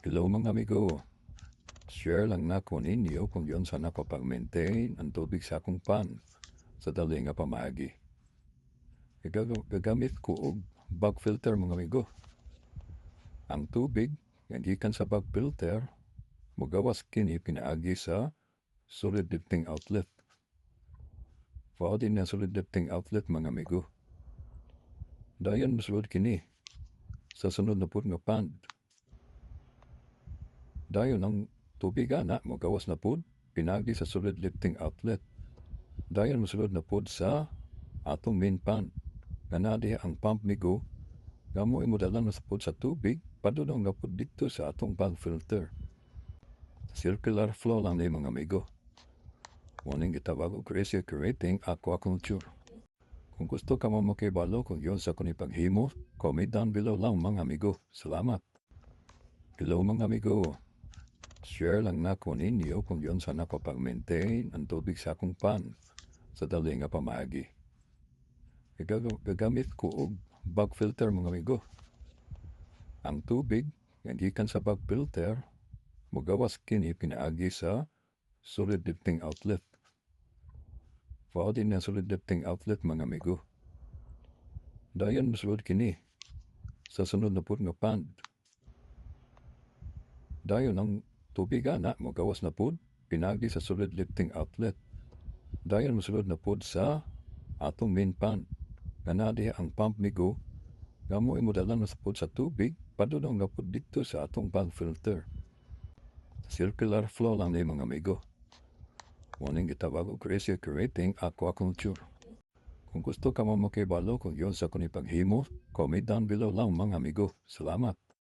Hello mga amigo, share lang na ko ninyo kung yon sana ko pag-maintain ang tubig sa akong pan sa dali nga pamaagi. Gagamit ko og bag filter mga amigo. Ang tubig nga gikan sa bag filter mogawas kini pinaagi sa solid lifting outlet. Fao din na solid lifting outlet mga amigo. Dayon mosulod kini sa sunod na pud nga pan. Dayon ang tubig ana mogawas na pud pinagi sa solid lifting outlet. Dayon mosulod na pud sa atong main pan. Nga diha ang pump migo nga mo imudalan na pud sa tubig padulong nga pud dito sa atong bag filter. Circular flow lang ni mga amigo. Muning gitawag og recirculating aquaculture. Kung gusto ka mo makibalo kung yon sa kuni paghimo, comment down below lang mga amigo. Salamat. Hello mga amigo. Share lang na ko ninyo kung yon sana ko pag-maintain ang tubig sa akong pan sa dali nga pamaagi. Gagamit ko og bag filter mga amigo. Ang tubig nga gikan sa bag filter mogawas kini pinaagi sa solid lifting outlet. Fao din na solid lifting outlet mga amigo. Dayon mosulod kini sa sunod na pud nga pan. Dayon ang tubig ana mogawas na pud pinagi sa solid lifting outlet. Dayon mosulod na pud sa atong main pan. Nga diha ang pump migo nga mo imudalan na pud sa tubig padulong nga pud dito sa atong bag filter. Circular flow lang ni mga amigo. Muning gitawag og recirculating aquaculture. Kung gusto ka mo makibalo kung yon sa kuni paghimo, comment down below lang mga amigo. Salamat.